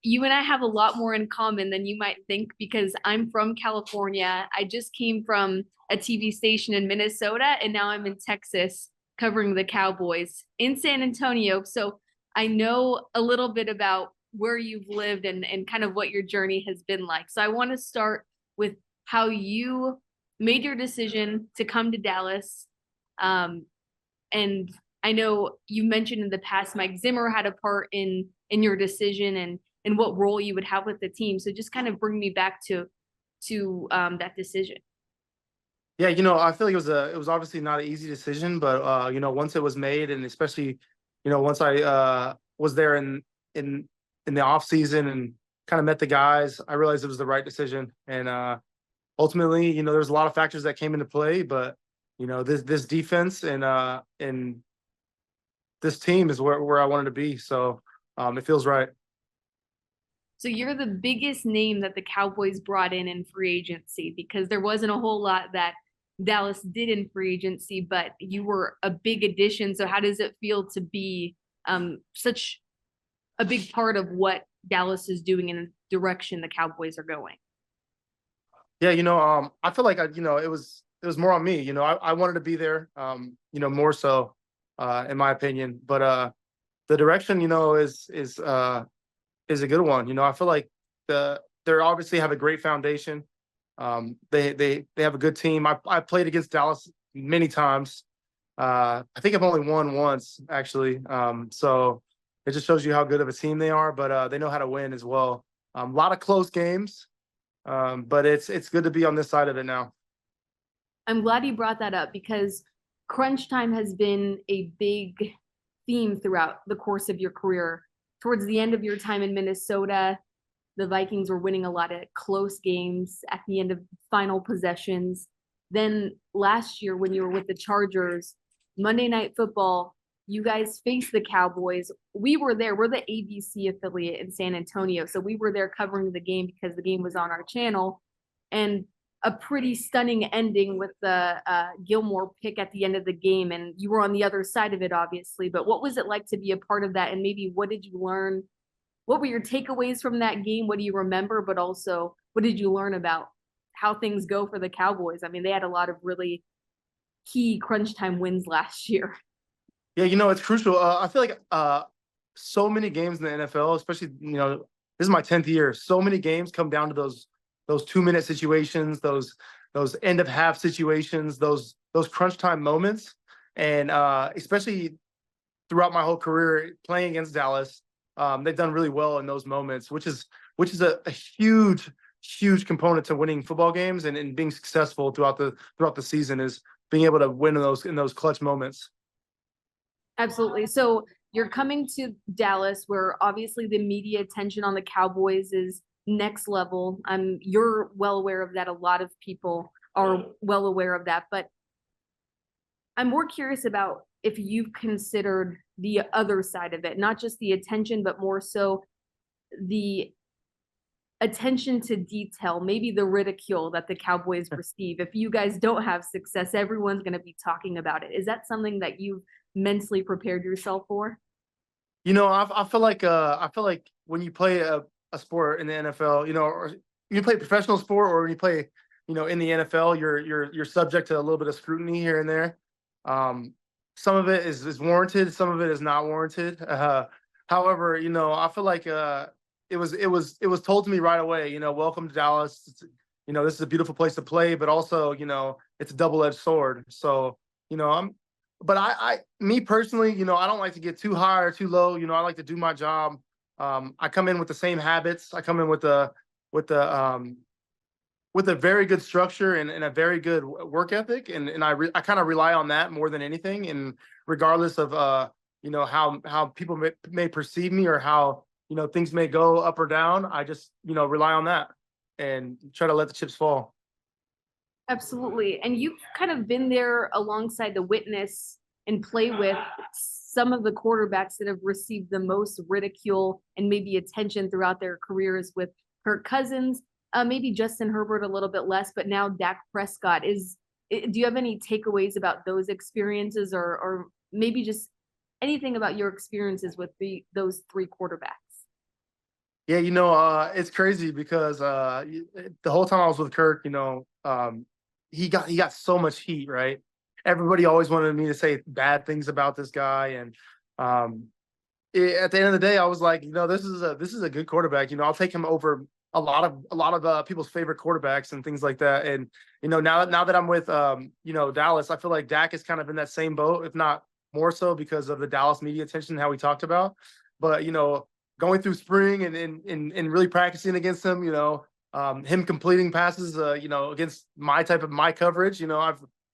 you and I have a lot more in common than you might think because I'm from California. I just came from a TV station in Minnesota, and now I'm in Texas covering the Cowboys in San Antonio. So I know a little bit about where you've lived and kind of what your journey has been like. So I want to start with how you made your decision to come to Dallas. Um, and I know you mentioned in the past Mike Zimmer had a part in your decision and what role you would have with the team. So just kind of bring me back to that decision. Yeah, I feel like it was obviously not an easy decision, but once it was made, and especially, once I was there in the off season and kind of met the guys, I realized it was the right decision. And ultimately, there's a lot of factors that came into play, but this defense and this team is where I wanted to be. So it feels right. So you're the biggest name that the Cowboys brought in free agency because there wasn't a whole lot that Dallas did in free agency, but you were a big addition. So how does it feel to be such a big part of what Dallas is doing in the direction the Cowboys are going? Yeah, I feel like it was more on me. I wanted to be there, more so, in my opinion. But the direction, is a good one. I feel like they obviously have a great foundation. They have a good team. I played against Dallas many times. I think I've only won once actually. So it just shows you how good of a team they are. But they know how to win as well. A lot of close games. But it's good to be on this side of it now. I'm glad you brought that up because crunch time has been a big theme throughout the course of your career. Towards the end of your time in Minnesota, the Vikings were winning a lot of close games at the end of final possessions. Then last year, when you were with the Chargers, Monday Night Football, you guys faced the Cowboys. We were there. We're the ABC affiliate in San Antonio. So we were there covering the game because the game was on our channel. And a pretty stunning ending with the Gilmore pick at the end of the game. And you were on the other side of it, obviously. But what was it like to be a part of that? And maybe what did you learn? What were your takeaways from that game? What do you remember? But also, what did you learn about how things go for the Cowboys? I mean, they had a lot of really key crunch time wins last year. Yeah, it's crucial. I feel like so many games in the NFL, especially this is my 10th year. So many games come down to those 2 minute situations, those end of half situations, those crunch time moments, and especially throughout my whole career playing against Dallas, they've done really well in those moments, which is a huge component to winning football games and being successful throughout the season is being able to win in those clutch moments. Absolutely. So you're coming to Dallas, where obviously the media attention on the Cowboys is next level. You're well aware of that. A lot of people are well aware of that. But I'm more curious about if you've considered the other side of it, not just the attention, but more so the attention to detail, maybe the ridicule that the Cowboys receive. If you guys don't have success, everyone's going to be talking about it. Is that something that you've mentally prepared yourself for? I feel like when you play a sport in the NFL, or you play professional sport or when you play, in the NFL, you're subject to a little bit of scrutiny here and there. Some of it is warranted, some of it is not warranted. However, I feel like it was told to me right away. Welcome to Dallas. This is a beautiful place to play, but also, it's a double-edged sword. So, but me personally, I don't like to get too high or too low. I like to do my job. I come in with the same habits. I come in with the with a very good structure and a very good work ethic, and I kind of rely on that more than anything. And regardless of how people may perceive me or how things may go up or down, I just rely on that and try to let the chips fall. Absolutely. And you've kind of been there alongside the witness and play with some of the quarterbacks that have received the most ridicule and maybe attention throughout their careers with Kirk Cousins, maybe Justin Herbert a little bit less, but now Dak Prescott do you have any takeaways about those experiences or maybe just anything about your experiences with those three quarterbacks? Yeah, it's crazy because the whole time I was with Kirk, he got so much heat, right? Everybody always wanted me to say bad things about this guy, and um, at the end of the day, I was like, this is a good quarterback. I'll take him over a lot of people's favorite quarterbacks and things like that. And now that I'm with Dallas, I feel like Dak is kind of in that same boat, if not more so, because of the Dallas media attention, how we talked about. But going through spring and really practicing against him, him completing passes, against my coverage.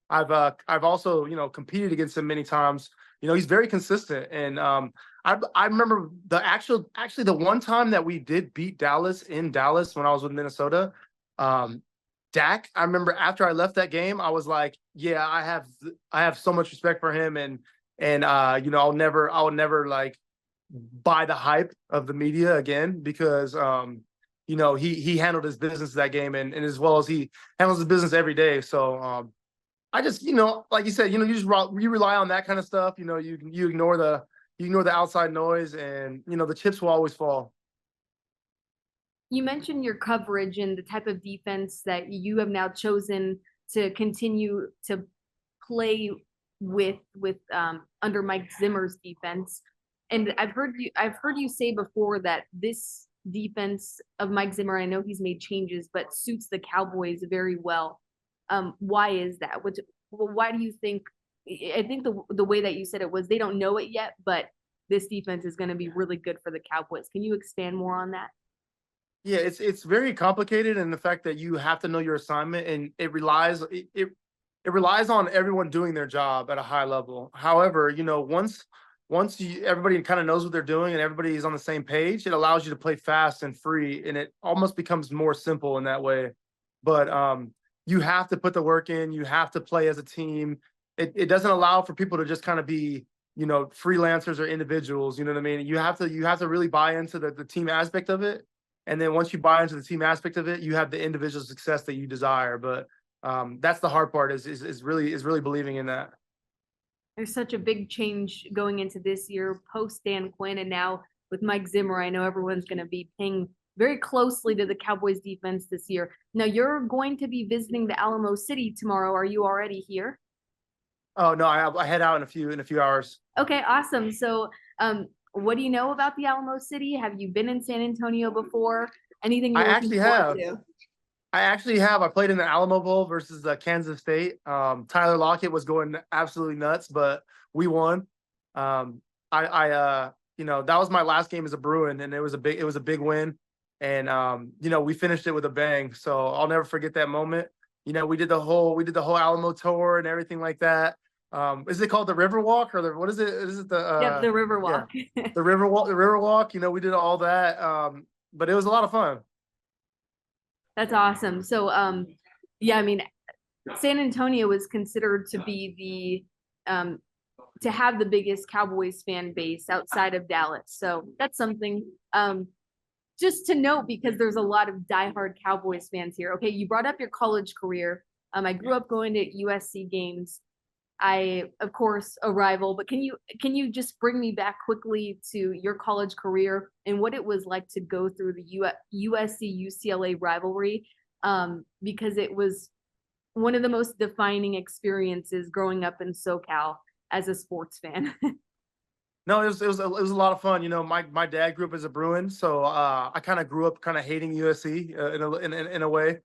I've also competed against him many times. He's very consistent, and I remember actually the one time that we did beat Dallas in Dallas when I was with Minnesota. Dak, I remember after I left that game, I was like, yeah, I have so much respect for him, and I'll never like buy the hype of the media again, because he handled his business that game, and as well as he handles his business every day. So I just, like you said, you rely on that kind of stuff. You ignore the outside noise, and the chips will always fall. You mentioned your coverage and the type of defense that you have now chosen to continue to play with under Mike Zimmer's defense. And I've heard you say before that this defense of Mike Zimmer, I know he's made changes, but suits the Cowboys very well. Why is that? Why do you think? I think the way that you said it was they don't know it yet, but this defense is going to be really good for the Cowboys. Can you expand more on that? Yeah, it's very complicated in the fact that you have to know your assignment, and it relies on everyone doing their job at a high level. However, once everybody kind of knows what they're doing and everybody is on the same page, it allows you to play fast and free, and it almost becomes more simple in that way. But you have to put the work in. You have to play as a team. It doesn't allow for people to just kind of be freelancers or individuals. You know what I mean? You have to really buy into the team aspect of it. And then once you buy into the team aspect of it, you have the individual success that you desire. But that's the hard part, is really believing in that. There's such a big change going into this year post Dan Quinn, and now with Mike Zimmer. I know everyone's going to be paying very closely to the Cowboys defense this year. Now you're going to be visiting the Alamo City tomorrow. Are you already here? Oh no, I head out in a few hours. Okay, awesome. So, what do you know about the Alamo City? Have you been in San Antonio before? Anything I you're looking actually forward have. to? I actually have. I played in the Alamo Bowl versus Kansas State. Tyler Lockett was going absolutely nuts, but we won. That was my last game as a Bruin, and it was a big win. And we finished it with a bang. So I'll never forget that moment. We did the whole Alamo tour and everything like that. Is it called the River Walk, or what is it? Is it the Yep, the River yeah, Walk. the River Walk? The River Walk. We did all that. But it was a lot of fun. That's awesome. So, yeah, I mean, San Antonio is considered to be to have the biggest Cowboys fan base outside of Dallas. So that's something just to note, because there's a lot of diehard Cowboys fans here. Okay, you brought up your college career. I grew up going to USC games. Of course, a rival, but can you just bring me back quickly to your college career and what it was like to go through the USC UCLA rivalry? Because it was one of the most defining experiences growing up in SoCal as a sports fan. No, it was a lot of fun. My dad grew up as a Bruin, so I kind of grew up kind of hating USC in a way.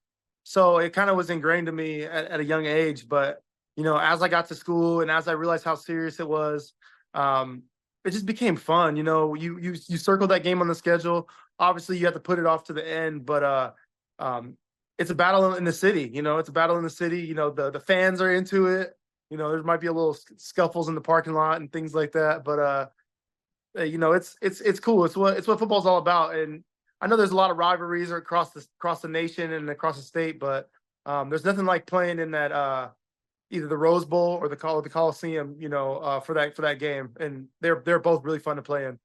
So it kind of was ingrained to me at a young age. But as I got to school and as I realized how serious it was, it just became fun. You circle that game on the schedule. Obviously, you have to put it off to the end, but it's a battle in the city. It's a battle in the city. The fans are into it. There might be a little scuffles in the parking lot and things like that, but it's cool. It's what football's all about. And I know there's a lot of rivalries across the nation and across the state, but there's nothing like playing in that either the Rose Bowl or the Coliseum, for that game. And they're both really fun to play in.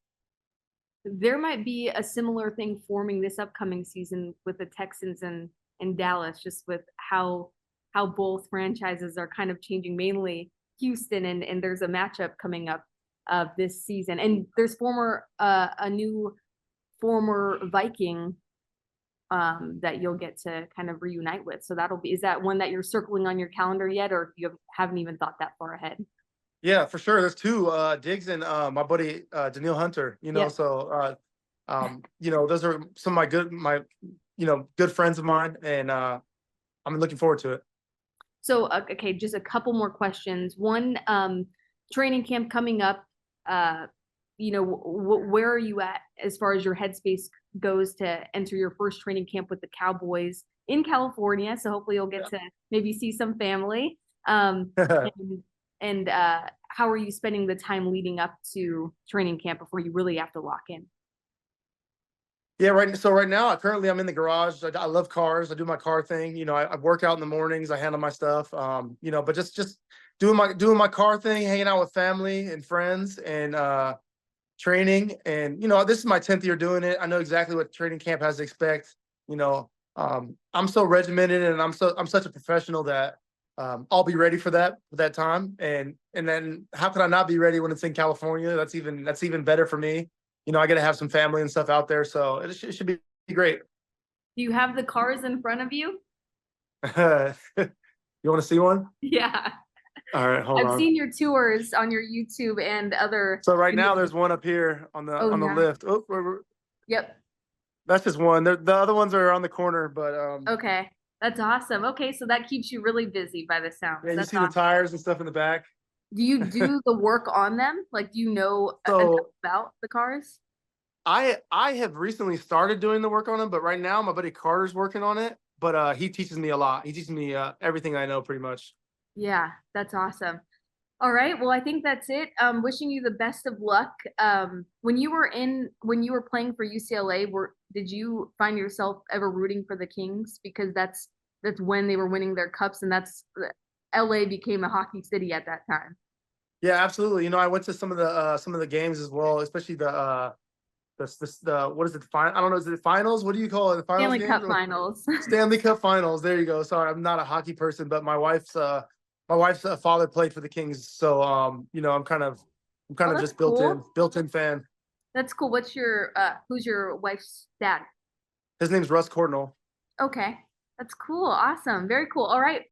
There might be a similar thing forming this upcoming season with the Texans and Dallas, just with how both franchises are kind of changing, mainly Houston, and there's a matchup coming up this season. And there's a new former Viking that you'll get to kind of reunite with. So is that one that you're circling on your calendar yet, or you haven't even thought that far ahead? Yeah, for sure. There's two, Diggs and my buddy Danielle Hunter. Yep. So those are some of good friends of mine, and I'm looking forward to it. So, okay, just a couple more questions. One, training camp coming up, where are you at as far as your headspace goes to enter your first training camp with the Cowboys in California? So hopefully you'll get to maybe see some family. And how are you spending the time leading up to training camp before you really have to lock in? Yeah, right. So right now, currently, I'm in the garage. I love cars. I do my car thing. I work out in the mornings. I handle my stuff. But just doing my car thing, hanging out with family and friends, and training. And this is my 10th year doing it. I know exactly what training camp has to expect. I'm so regimented, and I'm such a professional that I'll be ready for that time. And then how can I not be ready when it's in California? That's even better for me. I got to have some family and stuff out there, so it should be great. Do you have the cars in front of you? You want to see one? Yeah. All right, hold on. I've seen your tours on your YouTube and other. So right now there's one up here on the lift. Oh, Yep. That's just one. The other ones are on the corner, but okay. That's awesome. Okay, so that keeps you really busy by the sound. Yeah, you That's see awesome. the tires and stuff in the back. Do you do the work on them? Like, do you know enough about the cars? I have recently started doing the work on them, but right now my buddy Carter's working on it. But he teaches me a lot. He teaches me everything I know pretty much. Yeah, that's awesome. All right. Well, I think that's it. Wishing you the best of luck. When you were playing for UCLA, did you find yourself ever rooting for the Kings? Because that's when they were winning their cups, and LA became a hockey city at that time. Yeah, absolutely. I went to some of the games as well, especially the what is it? I don't know. Is it the finals? What do you call it? The finals? Stanley Cup Finals. Stanley Cup Finals. There you go. Sorry, I'm not a hockey person, but my wife's father played for the Kings, so I'm kind of just built in fan. That's cool. Who's your wife's dad? His name's Russ Cordnell. Okay, that's cool. Awesome. Very cool. All right.